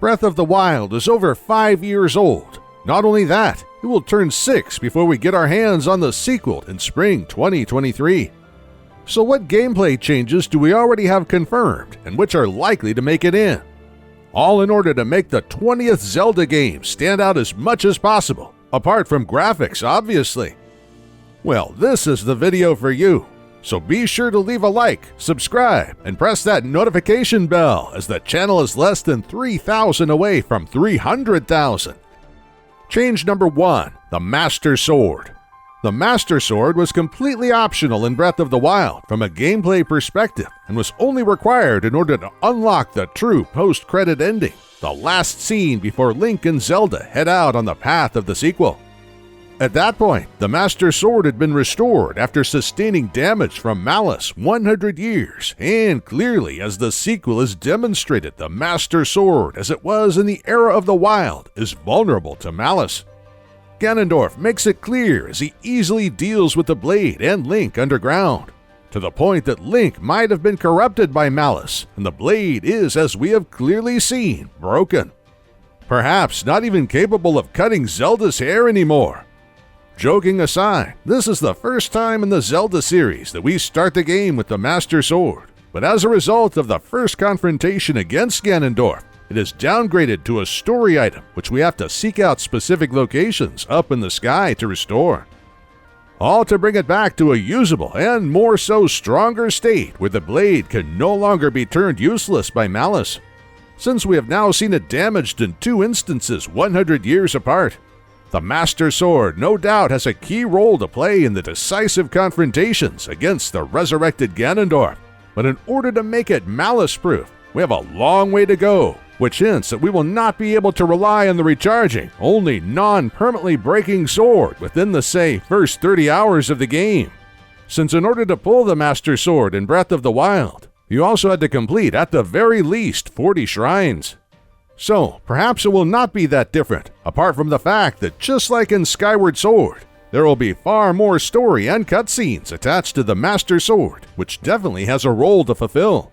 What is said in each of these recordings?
Breath of the Wild is over 5 years old. Not only that, it will turn 6 before we get our hands on the sequel in spring 2023. So what gameplay changes do we already have confirmed and which are likely to make it in? All in order to make the 20th Zelda game stand out as much as possible, apart from graphics obviously. Well, this is the video for you. So be sure to leave a like, subscribe, and press that notification bell as the channel is less than 3,000 away from 300,000. Change number 1, the Master Sword. The Master Sword was completely optional in Breath of the Wild from a gameplay perspective and was only required in order to unlock the true post-credit ending, the last scene before Link and Zelda head out on the path of the sequel. At that point, the Master Sword had been restored after sustaining damage from Malice 100 years, and clearly as the sequel has demonstrated, the Master Sword, as it was in the era of the Wild, is vulnerable to Malice. Ganondorf makes it clear as he easily deals with the blade and Link underground, to the point that Link might have been corrupted by Malice, and the blade is, as we have clearly seen, broken. Perhaps not even capable of cutting Zelda's hair anymore. Joking aside, this is the first time in the Zelda series that we start the game with the Master Sword, but as a result of the first confrontation against Ganondorf, it is downgraded to a story item which we have to seek out specific locations up in the sky to restore. All to bring it back to a usable and more so stronger state where the blade can no longer be turned useless by Malice, since we have now seen it damaged in 2 instances 100 years apart. The Master Sword no doubt has a key role to play in the decisive confrontations against the resurrected Ganondorf, but in order to make it Malice-proof, we have a long way to go, which hints that we will not be able to rely on the recharging, only non-permanently breaking sword within the, say, first 30 hours of the game. Since in order to pull the Master Sword in Breath of the Wild, you also had to complete at the very least 40 shrines. So, perhaps it will not be that different, apart from the fact that just like in Skyward Sword, there will be far more story and cutscenes attached to the Master Sword, which definitely has a role to fulfill.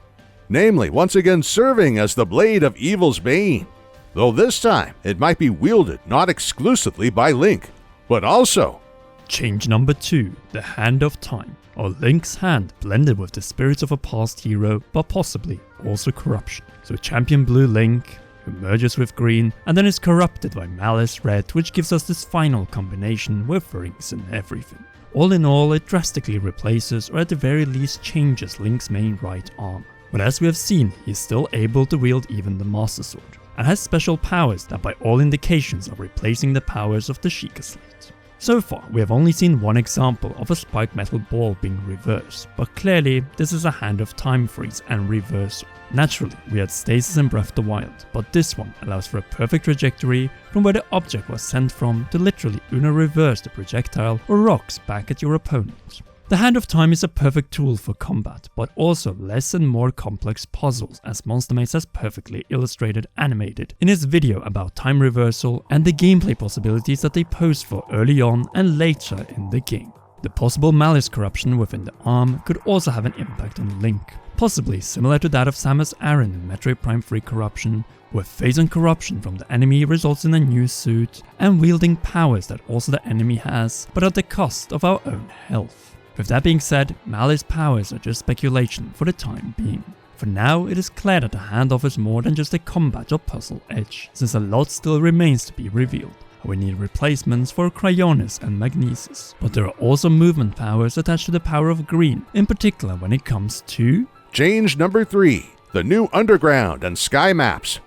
Namely, once again serving as the blade of evil's bane, though this time it might be wielded not exclusively by Link, but also... Change number 2, the Hand of Time, or Link's hand blended with the spirits of a past hero, but possibly also corruption. So Champion Blue Link, who merges with Green and then is corrupted by Malice Red, which gives us this final combination with rings and everything. All in all, it drastically replaces or at the very least changes Link's main right arm. But as we have seen, he is still able to wield even the Master Sword, and has special powers that by all indications are replacing the powers of the Sheikah Slate. So far, we have only seen one example of a spiked metal ball being reversed, but clearly this is a Hand of Time freeze and reversal. Naturally, we had stasis in Breath of the Wild, but this one allows for a perfect trajectory from where the object was sent from to literally reverse the projectile or rocks back at your opponent. The Hand of Time is a perfect tool for combat, but also less and more complex puzzles, as Monster Maze has perfectly illustrated animated in his video about time reversal and the gameplay possibilities that they pose for early on and later in the game. The possible Malice corruption within the arm could also have an impact on Link, possibly similar to that of Samus Aran in Metroid Prime 3 Corruption, where phase and corruption from the enemy results in a new suit and wielding powers that also the enemy has, but at the cost of our own health. With that being said, Malice powers are just speculation for the time being. For now, it is clear that the hand offers more than just a combat or puzzle edge, since a lot still remains to be revealed. We need replacements for Cryonis and Magnesis, but there are also movement powers attached to the power of Green, in particular when it comes to... Change number 3, the new underground and sky maps.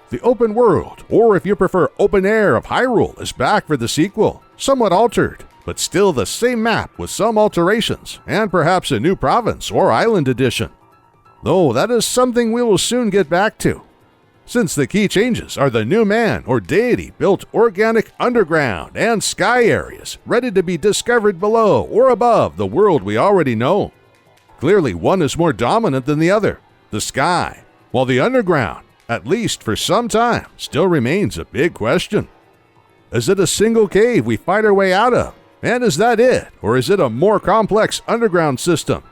The open world, or if you prefer open air of Hyrule, is back for the sequel, somewhat altered, but still the same map with some alterations, and perhaps a new province or island edition. Though that is something we will soon get back to, since the key changes are the new man or deity built organic underground and sky areas ready to be discovered below or above the world we already know. Clearly one is more dominant than the other, the sky, while the underground, at least for some time, still remains a big question. Is it a single cave we fight our way out of? And is that it, or is it a more complex underground system?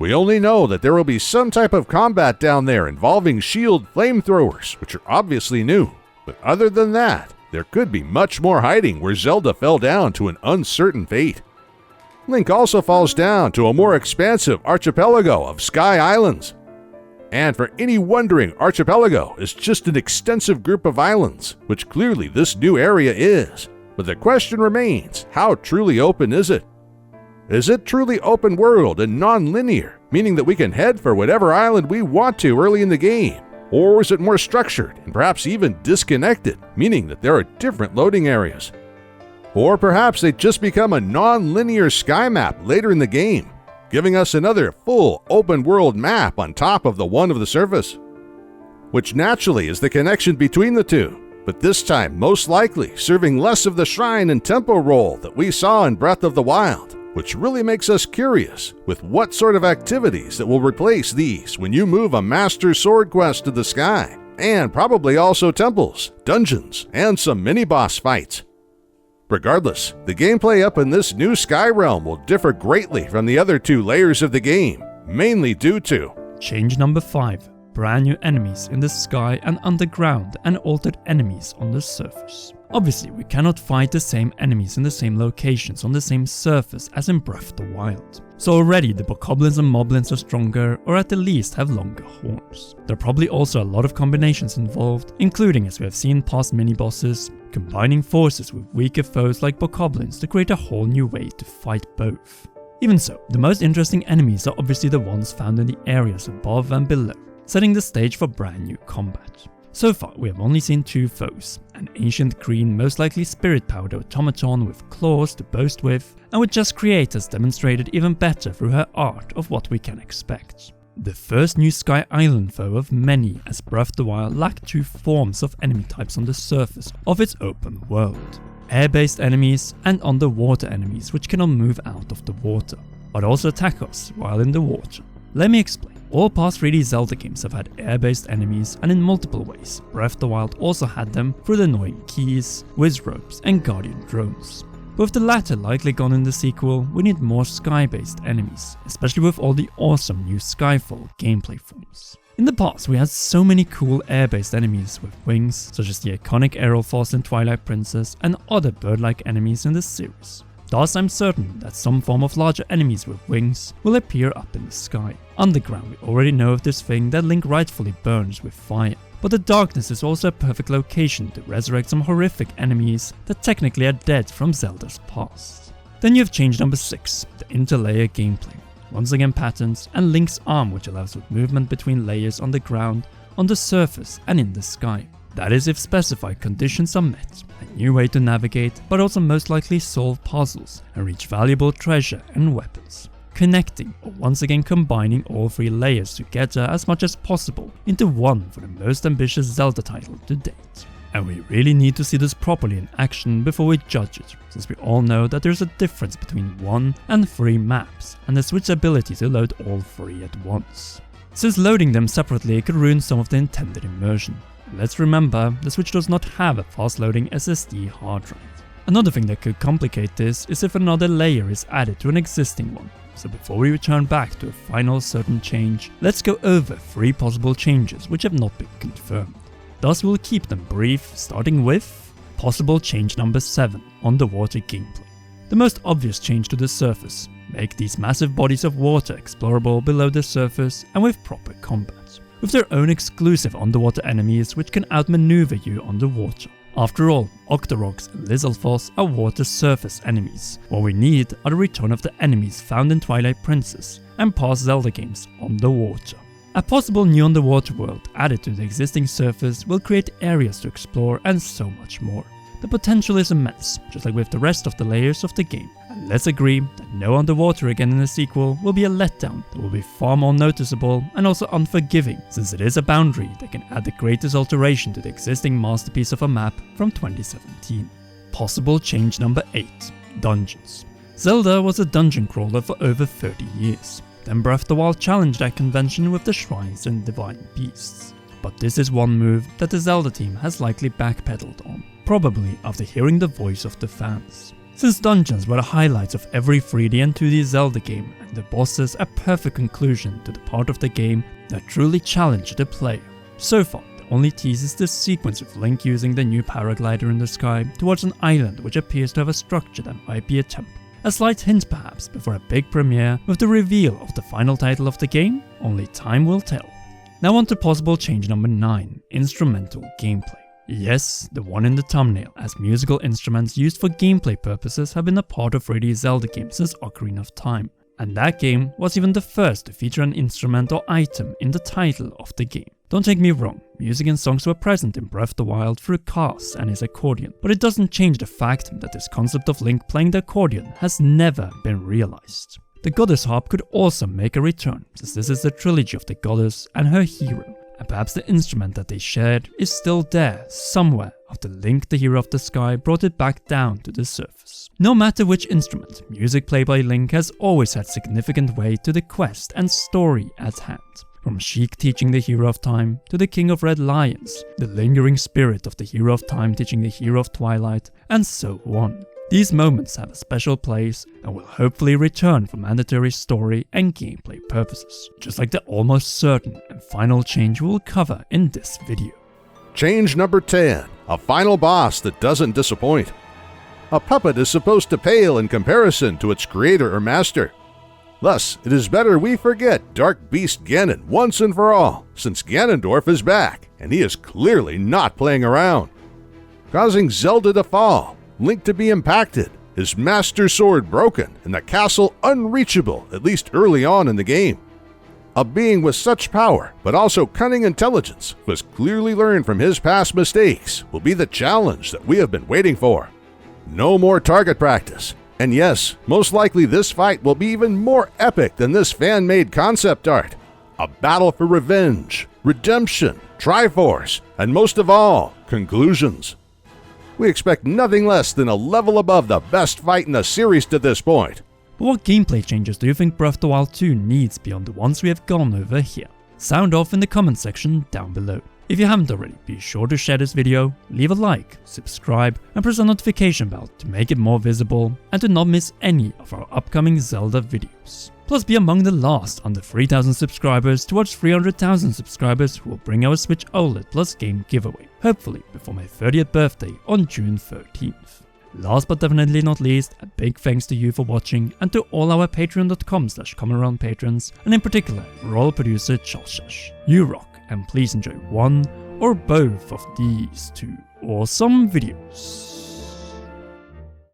We only know that there will be some type of combat down there involving shield flamethrowers, which are obviously new. But other than that, there could be much more hiding where Zelda fell down to an uncertain fate. Link also falls down to a more expansive archipelago of sky islands. And for any wondering, archipelago is just an extensive group of islands, which clearly this new area is. But the question remains, how truly open is it? Is it truly open world and non-linear, meaning that we can head for whatever island we want to early in the game? Or is it more structured and perhaps even disconnected, meaning that there are different loading areas? Or perhaps they just become a non-linear sky map later in the game, giving us another full open world map on top of the one of the surface, which naturally is the connection between the two, but this time most likely serving less of the shrine and temple role that we saw in Breath of the Wild, which really makes us curious with what sort of activities that will replace these when you move a Master Sword quest to the sky, and probably also temples, dungeons, and some mini-boss fights. Regardless, the gameplay up in this new sky realm will differ greatly from the other two layers of the game, mainly due to change number 5. Brand new enemies in the sky and underground and altered enemies on the surface. Obviously, we cannot fight the same enemies in the same locations on the same surface as in Breath of the Wild. So already the bokoblins and moblins are stronger, or at the least have longer horns. There are probably also a lot of combinations involved, including, as we have seen past mini-bosses, combining forces with weaker foes like bokoblins to create a whole new way to fight both. Even so, the most interesting enemies are obviously the ones found in the areas above and below, setting the stage for brand new combat. So far, we have only seen 2 foes, an ancient green, most likely spirit-powered automaton with claws to boast with, and with Jasqreate has demonstrated even better through her art of what we can expect. The first new Sky Island foe of many, as Breath of the Wild lacked 2 forms of enemy types on the surface of its open world. Air-based enemies and underwater enemies which cannot move out of the water, but also attack us while in the water. Let me explain. All past 3D Zelda games have had air-based enemies, and in multiple ways. Breath of the Wild also had them through the annoying keys, whiz ropes and guardian drones. But with the latter likely gone in the sequel, we need more sky-based enemies, especially with all the awesome new Skyfall gameplay forms. In the past, we had so many cool air-based enemies with wings, such as the iconic Aerofoss in Twilight Princess and other bird-like enemies in the series. Thus, I'm certain that some form of larger enemies with wings will appear up in the sky. Underground, we already know of this thing that Link rightfully burns with fire. But the darkness is also a perfect location to resurrect some horrific enemies that technically are dead from Zelda's past. Then you have change number 6, the interlayer gameplay. Once again patterns, and Link's arm which allows with movement between layers on the ground, on the surface and in the sky. That is if specified conditions are met, a new way to navigate, but also most likely solve puzzles and reach valuable treasure and weapons. Connecting, or once again combining all 3 layers together as much as possible into one for the most ambitious Zelda title to date. And we really need to see this properly in action before we judge it, since we all know that there's a difference between 1 and 3 maps, and the Switch's ability to load all 3 at once. Since loading them separately could ruin some of the intended immersion. Let's remember, the Switch does not have a fast-loading SSD hard drive. Another thing that could complicate this is if another layer is added to an existing one. So before we return back to a final certain change, let's go over 3 possible changes which have not been confirmed. Thus we'll keep them brief, starting with possible change number 7, underwater gameplay. The most obvious change to the surface, make these massive bodies of water explorable below the surface and with proper combat, with their own exclusive underwater enemies which can outmaneuver you underwater. After all, Octoroks and Lizalfos are water surface enemies. What we need are the return of the enemies found in Twilight Princess and past Zelda games underwater. A possible new underwater world added to the existing surface will create areas to explore and so much more. The potential is immense, just like with the rest of the layers of the game. And let's agree that no underwater again in the sequel will be a letdown that will be far more noticeable and also unforgiving, since it is a boundary that can add the greatest alteration to the existing masterpiece of a map from 2017. Possible change number 8, dungeons. Zelda was a dungeon crawler for over 30 years. Then Breath of the Wild challenged that convention with the shrines and divine beasts. But this is one move that the Zelda team has likely backpedaled on, probably after hearing the voice of the fans. since dungeons were the highlights of every 3D and 2D Zelda game, and the bosses a perfect conclusion to the part of the game that truly challenged the player. So far, the only tease is the sequence of Link using the new paraglider in the sky towards an island which appears to have a structure that might be a temple. A slight hint perhaps before a big premiere with the reveal of the final title of the game? Only time will tell. Now on to possible change number 9, instrumental gameplay. Yes, the one in the thumbnail, as musical instruments used for gameplay purposes have been a part of 3D Zelda games since Ocarina of Time, and that game was even the first to feature an instrument or item in the title of the game. Don't take me wrong, music and songs were present in Breath of the Wild through Cars and his accordion, but it doesn't change the fact that this concept of Link playing the accordion has never been realized. The Goddess Harp could also make a return, since this is the trilogy of the goddess and her hero, and perhaps the instrument that they shared is still there somewhere after Link, the hero of the sky, brought it back down to the surface. No matter which instrument, music played by Link has always had significant weight to the quest and story at hand. From Sheik teaching the Hero of Time to the King of Red Lions, the lingering spirit of the Hero of Time teaching the Hero of Twilight, and so on. These moments have a special place and will hopefully return for mandatory story and gameplay purposes, just like the almost certain and final change we will cover in this video. Change number 10, a final boss that doesn't disappoint. A puppet is supposed to pale in comparison to its creator or master. Thus, it is better we forget Dark Beast Ganon once and for all, since Ganondorf is back, and he is clearly not playing around. Causing Zelda to fall, Link to be impacted, his Master Sword broken, and the castle unreachable, at least early on in the game. A being with such power, but also cunning intelligence, who has clearly learned from his past mistakes, will be the challenge that we have been waiting for. No more target practice. And yes, most likely this fight will be even more epic than this fan-made concept art. A battle for revenge, redemption, Triforce, and most of all, conclusions. We expect nothing less than a level above the best fight in the series to this point. But what gameplay changes do you think Breath of the Wild 2 needs beyond the ones we have gone over here? Sound off in the comment section down below. If you haven't already, be sure to share this video, leave a like, subscribe, and press the notification bell to make it more visible and to not miss any of our upcoming Zelda videos. Plus be among the last under 3,000 subscribers towards 300,000 subscribers who will bring our Switch OLED Plus game giveaway, hopefully before my 30th birthday on June 13th. Last but definitely not least, a big thanks to you for watching and to all our patreon.com/comearound patrons, and in particular, royal producer Charles. You rock, and please enjoy one or both of these two awesome videos.